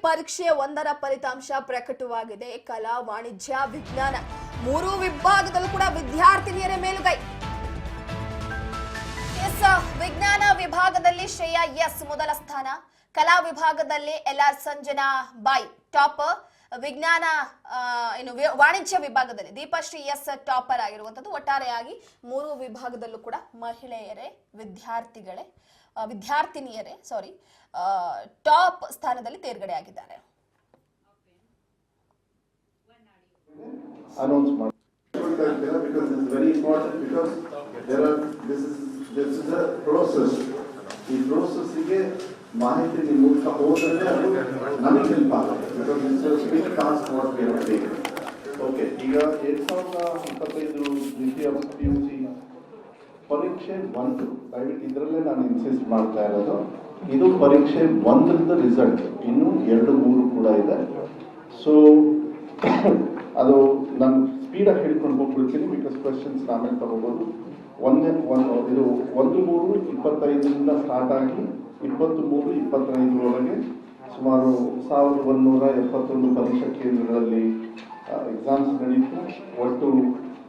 ಪರೀಕ್ಷೆ ಒಂದರ ಫಲಿತಾಂಶ ಪ್ರಕಟವಾಗಿದೆ. ಕಲಾ, ವಾಣಿಜ್ಯ, ವಿಜ್ಞಾನ ಮೂರು ವಿಭಾಗದಲ್ಲೂ ಕೂಡ ವಿದ್ಯಾರ್ಥಿನಿಯರೇ ಮೇಲುಗೈ. ವಿಜ್ಞಾನ ವಿಭಾಗದಲ್ಲಿ ಶ್ರೇಯಾ ಎಸ್ ಮೊದಲ ಸ್ಥಾನ, ಕಲಾ ವಿಭಾಗದಲ್ಲಿ LR ಸಂಜನಾ ಬಾಯ್ ಟಾಪರ್, ವಿಜ್ಞಾನ ವಾಣಿಜ್ಯ ವಿಭಾಗದಲ್ಲಿ ದೀಪಶ್ರೀ ಎಸ್ ಟಾಪರ್ ಆಗಿರುವಂತದ್ದು. ಒಟ್ಟಾರೆಯಾಗಿ ಮೂರು ವಿಭಾಗದಲ್ಲೂ ಕೂಡ ಮಹಿಳೆಯರೇ ವಿದ್ಯಾರ್ಥಿನಿಯರೇ ಟಾಪ್ ಸ್ಥಾನದಲ್ಲಿ ತೇರ್ಗಡೆ ಆಗಿದ್ದಾರೆ. ಮಾಹಿತಿ ನಿಮ್ಮ ಮೂಲಕ ಹೋದ್ರೆ ಅದು ನಮಗೆ ಹೆಲ್ಪ್ ಆಗುತ್ತೆ. ಓಕೆ, ಈಗ 2025 ದ್ವಿತೀಯ PUC ಪರೀಕ್ಷೆ 1, ದಯವಿಟ್ಟು ಇದರಲ್ಲೇ ನಾನು ಇನ್ಸಿಸ್ಟ್ ಮಾಡ್ತಾ ಇರೋದು. ಇದು ಪರೀಕ್ಷೆ 1ರ ರಿಸಲ್ಟ್, ಇನ್ನು 2, 3 ಕೂಡ ಇದೆ. ಸೊ ಅದು ನಾನು ಸ್ಪೀಡಾಗಿ ಹೇಳ್ಕೊಂಡು ಹೋಗ್ಬಿಡ್ತೀನಿ, ಬಿಕಾಸ್ ಕ್ವೆಶನ್ಸ್ ಆಮೇಲೆ ತಗೋಬೋದು. ಇದು 1/3/25 ಸ್ಟಾರ್ಟ್ ಆಗಿ 23-25 ಸುಮಾರು 1171 ಪರೀಕ್ಷಾ ಕೇಂದ್ರಗಳಲ್ಲಿ ಎಕ್ಸಾಮ್ಸ್ ನಡೀತು. ಒಟ್ಟು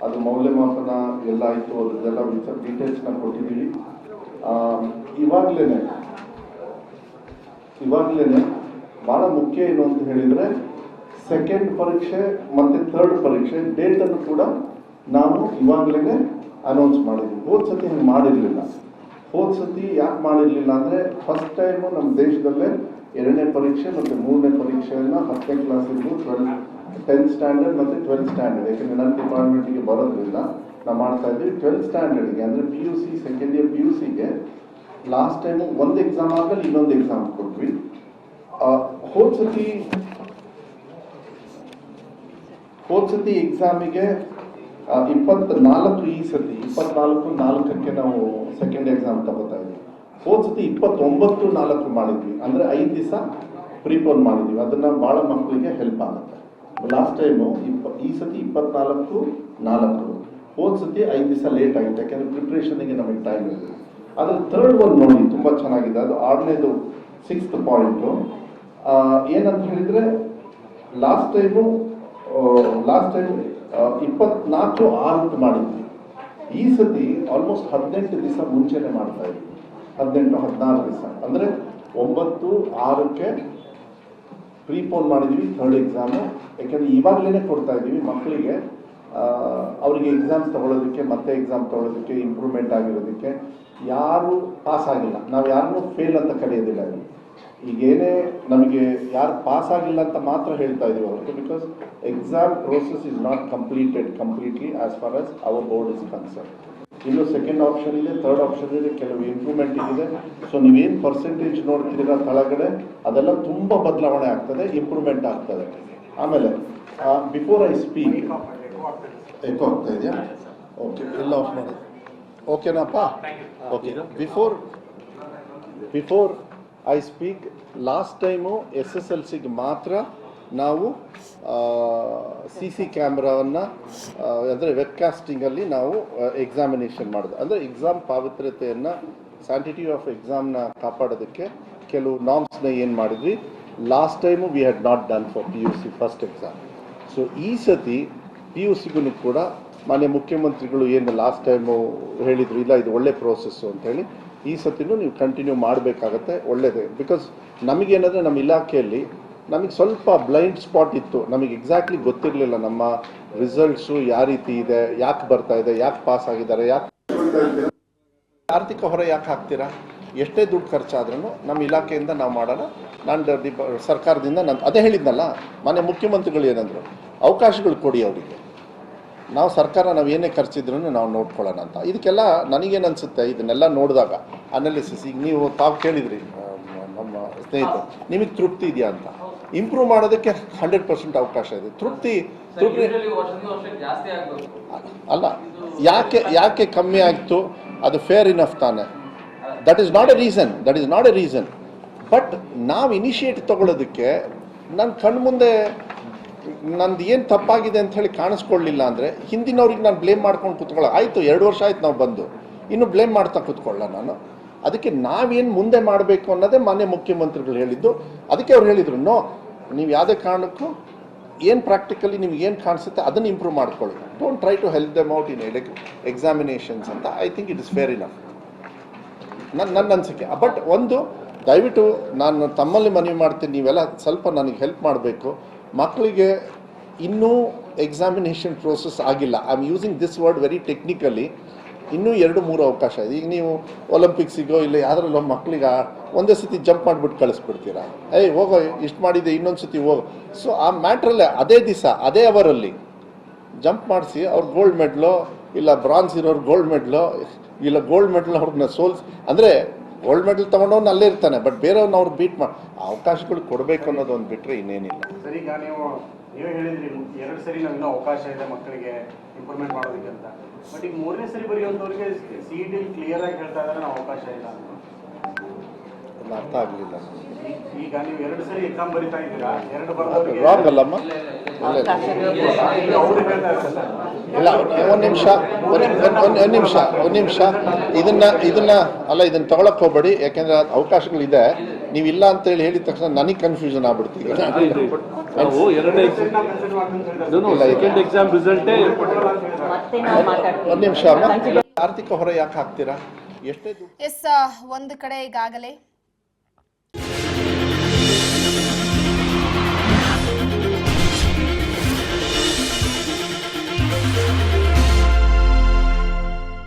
ಅದು ಮೌಲ್ಯಮಾಪನ ಎಲ್ಲ ಆಯಿತು, ಅದನ್ನೆಲ್ಲ ಡೀಟೇಲ್ಸ್ನ ಕೊಟ್ಟಿದ್ದೀವಿ. ಇವಾಗಲೇ ಭಾಳ ಮುಖ್ಯ ಏನು ಅಂತ ಹೇಳಿದರೆ, ಸೆಕೆಂಡ್ ಪರೀಕ್ಷೆ ಮತ್ತು ಥರ್ಡ್ ಪರೀಕ್ಷೆ ಡೇಟನ್ನು ಕೂಡ ನಾವು ಇವಾಗಲೇ ಅನೌನ್ಸ್ ಮಾಡಿದ್ವಿ. ಹೋದ ಸತಿ ಹಿಂಗೆ ಮಾಡಿರಲಿಲ್ಲ. ಹೋದ ಸತಿ ಯಾಕೆ ಮಾಡಿರಲಿಲ್ಲ ಅಂದರೆ, ಫಸ್ಟ್ ಟೈಮು ನಮ್ಮ ದೇಶದಲ್ಲೇ 2ನೇ ಪರೀಕ್ಷೆ ಮತ್ತು 3ನೇ ಪರೀಕ್ಷೆಯನ್ನು 10ನೇ ಕ್ಲಾಸಿಗೂ 10th ಸ್ಟ್ಯಾಂಡರ್ಡ್ ಮತ್ತು 12th ಸ್ಟ್ಯಾಂಡರ್ಡ್, ಯಾಕೆಂದರೆ ನನ್ನ ಡಿಪಾರ್ಟ್ಮೆಂಟಿಗೆ ಬರೋದ್ರಿಂದ ನಾವು ಮಾಡ್ತಾ ಇದ್ವಿ. 12th ಸ್ಟ್ಯಾಂಡರ್ಡ್ಗೆ ಅಂದರೆ PUC ಸೆಕೆಂಡ್ ಇಯರ್ PUCಗೆ ಲಾಸ್ಟ್ ಟೈಮು ಒಂದು ಎಕ್ಸಾಮ್ ಆಗಲಿ ಇನ್ನೊಂದು ಎಕ್ಸಾಮ್ ಕೊಟ್ವಿ. ಹೋದ ಸತಿ ಎಕ್ಸಾಮಿಗೆ 24, ಈ ಸತಿ 24/4ಕ್ಕೆ ನಾವು ಸೆಕೆಂಡ್ ಎಕ್ಸಾಮ್ ತಗೋತಾ ಇದ್ವಿ. ಹೋದ ಸತಿ 29/4 ಮಾಡಿದ್ವಿ, ಅಂದರೆ 5 ದಿವಸ ಪ್ರಿಪೋನ್ ಮಾಡಿದ್ವಿ. ಅದನ್ನು ಭಾಳ ಮಕ್ಕಳಿಗೆ ಹೆಲ್ಪ್ ಆಗುತ್ತೆ. ಲಾಸ್ಟ್ ಟೈಮು ಈ ಸತಿ 24/4, ಹೋದ ಸತಿ 5 ದಿವಸ ಲೇಟ್ ಆಗಿದೆ, ಯಾಕೆಂದರೆ ಪ್ರಿಪ್ರೇಷನ್ಗೆ ನಮಗೆ ಟೈಮ್ ಇದೆ. ಅದ್ರ ಥರ್ಡ್ ಒನ್ ನೋಡಿ ತುಂಬ ಚೆನ್ನಾಗಿದೆ. ಅದು 6ನೇದು 6th ಪಾಯಿಂಟು ಏನಂತ ಹೇಳಿದರೆ, ಲಾಸ್ಟ್ ಟೈಮು 24/6 ಮಾಡಿದ್ವಿ. ಈ ಸತಿ ಆಲ್ಮೋಸ್ಟ್ 18 ದಿವಸ ಮುಂಚೆನೆ ಮಾಡ್ತಾ ಇದ್ವಿ. 18-16 ದಿವಸ ಅಂದರೆ 9/6ಕ್ಕೆ ಪ್ರೀಪೋನ್ ಮಾಡಿದ್ವಿ ಥರ್ಡ್ ಎಕ್ಸಾಮು. ಯಾಕೆಂದರೆ ಇವಾಗಲೇ ಕೊಡ್ತಾ ಇದ್ದೀವಿ ಮಕ್ಕಳಿಗೆ, ಅವರಿಗೆ ಎಕ್ಸಾಮ್ಸ್ ತಗೊಳ್ಳೋದಕ್ಕೆ, ಮತ್ತೆ ಎಕ್ಸಾಮ್ ತಗೊಳ್ಳೋದಕ್ಕೆ, ಇಂಪ್ರೂವ್ಮೆಂಟ್ ಆಗಿರೋದಕ್ಕೆ. ಯಾರು ಪಾಸ್ ಆಗಿಲ್ಲ, ನಾವು ಯಾರನ್ನೂ ಫೇಲ್ ಅಂತ ಕರೆಯೋದಿಲ್ಲ. ಈಗೇನೇ ನಮಗೆ ಯಾರು ಪಾಸ್ ಆಗಿಲ್ಲ ಅಂತ ಮಾತ್ರ ಹೇಳ್ತಾ ಇದ್ದೀವಿ ಹೊರತು, because exam process is not completely as far as hour board is concern. ಇನ್ನು ಸೆಕೆಂಡ್ ಆಪ್ಷನ್ ಇದೆ, ಥರ್ಡ್ ಆಪ್ಷನ್ ಇದೆ, ಕೆಲವು ಇಂಪ್ರೂವ್ಮೆಂಟ್ ಇದೆ. ಸೊ ನೀವೇನು ಪರ್ಸೆಂಟೇಜ್ ನೋಡ್ತಿದ್ದೀರ ಕೆಳಗಡೆ, ಅದೆಲ್ಲ ತುಂಬ ಬದಲಾವಣೆ ಆಗ್ತದೆ, ಇಂಪ್ರೂವ್ಮೆಂಟ್ ಆಗ್ತದೆ. ಆಮೇಲೆ ಬಿಫೋರ್ ಐ ಸ್ಪೀಕ್, ಎಕೋ ಆಗ್ತಾ ಇದೆಯಾ? ಓಕೆ, ಎಲ್ಲ ಆಫ್ ಮಾಡಿ. ಓಕೆನಪ್ಪ? Okay, before I speak, last time SSLCಗೆ ಮಾತ್ರ ನಾವು CC ಕ್ಯಾಮ್ರಾವನ್ನು ಅಂದರೆ ವೆಬ್ಕಾಸ್ಟಿಂಗಲ್ಲಿ ನಾವು ಎಕ್ಸಾಮಿನೇಷನ್ ಮಾಡೋದು. ಅಂದರೆ ಎಕ್ಸಾಮ್ ಪಾವಿತ್ರ್ಯತೆಯನ್ನು, ಸ್ಯಾಂಟಿಟಿ ಆಫ್ ಎಕ್ಸಾಮ್ನ ಕಾಪಾಡೋದಕ್ಕೆ ಕೆಲವು ನಾರ್ಮ್ಸ್ನ ಏನು ಮಾಡಿದ್ವಿ. Last time we had not done for PUC first exam. So ಈ ಸತಿ PUCಗೂ ಕೂಡ ಮಾನ್ಯ ಮುಖ್ಯಮಂತ್ರಿಗಳು ಏನು ಲಾಸ್ಟ್ ಟೈಮು ಹೇಳಿದರು, ಇಲ್ಲ ಇದು ಒಳ್ಳೆ ಪ್ರೋಸೆಸ್ಸು ಅಂಥೇಳಿ, ಈ ಸತಿನೂ ನೀವು ಕಂಟಿನ್ಯೂ ಮಾಡಬೇಕಾಗತ್ತೆ. ಒಳ್ಳೆಯದೇ. ಬಿಕಾಸ್ ನಮಗೇನಾದರೆ ನಮ್ಮ ಇಲಾಖೆಯಲ್ಲಿ ನಮಗೆ ಸ್ವಲ್ಪ ಬ್ಲೈಂಡ್ ಸ್ಪಾಟ್ ಇತ್ತು. ನಮಗೆ ಎಕ್ಸಾಕ್ಟ್ಲಿ ಗೊತ್ತಿರಲಿಲ್ಲ ನಮ್ಮ ರಿಸಲ್ಟ್ಸು ಯಾವ ರೀತಿ ಇದೆ, ಯಾಕೆ ಬರ್ತಾ ಇದೆ, ಯಾಕೆ ಪಾಸ್ ಆಗಿದ್ದಾರೆ, ಯಾಕೆ ಆರ್ಥಿಕ ಹೊರೆ ಯಾಕೆ ಹಾಕ್ತೀರಾ, ಎಷ್ಟೇ ದುಡ್ಡು ಖರ್ಚಾದ್ರೂ ನಮ್ಮ ಇಲಾಖೆಯಿಂದ ನಾವು ಮಾಡೋಣ. ನಾನು ಸರ್ಕಾರದಿಂದ ಅದೇ ಹೇಳಿದ್ನಲ್ಲ, ಮಾನ್ಯ ಮುಖ್ಯಮಂತ್ರಿಗಳು ಏನಂದರು, ಅವಕಾಶಗಳು ಕೊಡಿ ಅವರಿಗೆ, ನಾವು ಸರ್ಕಾರ ನಾವು ಏನೇ ಖರ್ಚಿದ್ರೂ ನಾವು ನೋಡ್ಕೊಳ್ಳೋಣ ಅಂತ. ಇದಕ್ಕೆಲ್ಲ ನನಗೇನು ಅನಿಸುತ್ತೆ, ಇದನ್ನೆಲ್ಲ ನೋಡಿದಾಗ ಅನಾಲಿಸಿಸ್, ಈಗ ನೀವು ತಾವು ಕೇಳಿದ್ರಿ ನಮ್ಮ ಸ್ನೇಹಿತರು, ನಿಮಗೆ ತೃಪ್ತಿ ಇದೆಯಾ ಅಂತ. ಇಂಪ್ರೂವ್ ಮಾಡೋದಕ್ಕೆ 100% ಅವಕಾಶ ಇದೆ. ತೃಪ್ತಿ ಅಲ್ಲ, ಯಾಕೆ ಕಮ್ಮಿ ಆಯಿತು, ಅದು ಫೇರ್ ಇನಫ್ ತಾನೆ. That is not A reason. But ನಾವು ಇನಿಷಿಯೇಟ್ ತಗೊಳ್ಳೋದಕ್ಕೆ ನನ್ನ ಕಣ್ಮುಂದೆ ನಂದು ಏನು ತಪ್ಪಾಗಿದೆ ಅಂತ ಹೇಳಿ ಕಾಣಿಸ್ಕೊಳ್ಳಿಲ್ಲ ಅಂದರೆ ಹಿಂದಿನವ್ರಿಗೆ ನಾನು ಬ್ಲೇಮ್ ಮಾಡ್ಕೊಂಡು ಕೂತ್ಕೊಳ್ಳೋ. ಆಯಿತು, 2 ವರ್ಷ ಆಯ್ತು ನಾವು ಬಂದು, ಇನ್ನು ಬ್ಲೇಮ್ ಮಾಡ್ತಾ ಕೂತ್ಕೊಳ್ಳ ನಾನು. ಅದಕ್ಕೆ ನಾವೇನು ಮುಂದೆ ಮಾಡಬೇಕು ಅನ್ನೋದೇ ಮಾನ್ಯ ಮುಖ್ಯಮಂತ್ರಿಗಳು ಹೇಳಿದ್ದು. ಅದಕ್ಕೆ ಅವ್ರು ಹೇಳಿದರು, ನೋ ನೀವು ಯಾವುದೇ ಕಾರಣಕ್ಕೂ ಏನು ಪ್ರಾಕ್ಟಿಕಲಿ ನಿಮ್ಗೆ ಏನು ಕಾಣಿಸುತ್ತೆ ಅದನ್ನು ಇಂಪ್ರೂವ್ ಮಾಡ್ಕೊಳ್ಳಿ. Don't try to help them out in examinations ಅಂತ. I think it is fair enough ನನ್ನ ಅನಿಸಿಕೆ. ಬಟ್ ಒಂದು ದಯವಿಟ್ಟು ನಾನು ತಮ್ಮಲ್ಲಿ ಮನವಿ ಮಾಡ್ತೀನಿ, ನೀವೆಲ್ಲ ಸ್ವಲ್ಪ ನನಗೆ ಹೆಲ್ಪ್ ಮಾಡಬೇಕು. ಮಕ್ಕಳಿಗೆ ಇನ್ನೂ ಎಕ್ಸಾಮಿನೇಷನ್ ಪ್ರೋಸೆಸ್ ಆಗಿಲ್ಲ. I am using this word very technically. ಇನ್ನೂ 2-3 ಅವಕಾಶ ಇದೆ. ಈಗ ನೀವು ಒಲಿಂಪಿಕ್ಸಿಗೋ ಇಲ್ಲ ಯಾವ್ದ್ರಲ್ಲೋ ಮಕ್ಕಳಿಗೆ ಒಂದೇ ಸತಿ ಜಂಪ್ ಮಾಡಿಬಿಟ್ಟು ಕಳಿಸ್ಬಿಡ್ತೀರಾ, ಹೋಗೋ ಇಷ್ಟು ಮಾಡಿದೆ ಇನ್ನೊಂದು ಸತಿ ಹೋಗೋ. ಸೊ ಆ ಮ್ಯಾಟ್ರಲ್ಲೇ ಅದೇ ದಿವಸ ಅದೇ ಅವರಲ್ಲಿ ಜಂಪ್ ಮಾಡಿಸಿ ಅವ್ರು ಗೋಲ್ಡ್ ಮೆಡ್ಲೋ ಇಲ್ಲ ಬ್ರಾನ್ಸ್ ಇರೋರು ಗೋಲ್ಡ್ ಮೆಡ್ಲೋ ಇಲ್ಲ ಗೋಲ್ಡ್ ಮೆಡಲ್ ಅವ್ರನ್ನ ಅಂದರೆ ಗೋಲ್ಡ್ ಮೆಡಲ್ ತೊಗೊಂಡವ್ನು ಅಲ್ಲೇ ಇರ್ತಾನೆ, ಬಟ್ ಬೇರೆಯವ್ರನ್ನ ಅವ್ರು ಬೀಟ್ ಮಾಡಿ ಅವಕಾಶಗಳು ಕೊಡಬೇಕು ಅನ್ನೋದು ಒಂದು ಬಿಟ್ಟರೆ ಇನ್ನೇನಿಲ್ಲ. ಸರ್, ಈಗ ನೀವೇ ಹೇಳಿದ್ರಿ 2 ಸರಿ ನಾವು ಇನ್ನೂ ಅವಕಾಶ ಇದೆ ಮಕ್ಕಳಿಗೆ ಇಂಪ್ರೂವ್ಮೆಂಟ್ ಮಾಡೋದಕ್ಕೆ ಅಂತ. ಬಟ್ ಈಗ 3ನೇ ಸರಿ ಬರೆಯುವಂಥವ್ರಿಗೆ CET ಕ್ಲಿಯರ್ ಆಗಿ ಹೇಳ್ತಾ ಇದ್ದಾರೆ ನಾವು ಅವಕಾಶ ಇಲ್ಲ ಅಂತ. ಅರ್ಥ ಆಗಲಿಲ್ಲ. ಈಗ ನೀವು 2 ಸರಿ ಎಕ್ಸಾಮ್ ಬರಿತಾ ಇದ್ದೀರಾ, 2 ಬರೋದವ್ರಿಗೆ ರಾಂಗ್ ಅಲ್ಲಮ್ಮ. ಇಲ್ಲ, ಒಂದು ನಿಮಿಷ ಇದನ್ನ ತಗೊಳಕ್ ಹೋಗ್ಬೇಡಿ. ಯಾಕೆಂದ್ರೆ ಅವಕಾಶಗಳಿದೆ. ನೀವಿಲ್ಲ ಅಂತೇಳಿ ಹೇಳಿದ ತಕ್ಷಣ ನನಗೆ ಕನ್ಫ್ಯೂಷನ್ ಆಗ್ಬಿಡ್ತೀವಿ. ಒಂದು ನಿಮಿಷ, ಆರ್ಥಿಕ ಹೊರೆ ಯಾಕೆ ಹಾಕ್ತೀರಾ? ಎಷ್ಟೇ ಎಸ್, ಒಂದು ಕಡೆ ಈಗಾಗಲೇ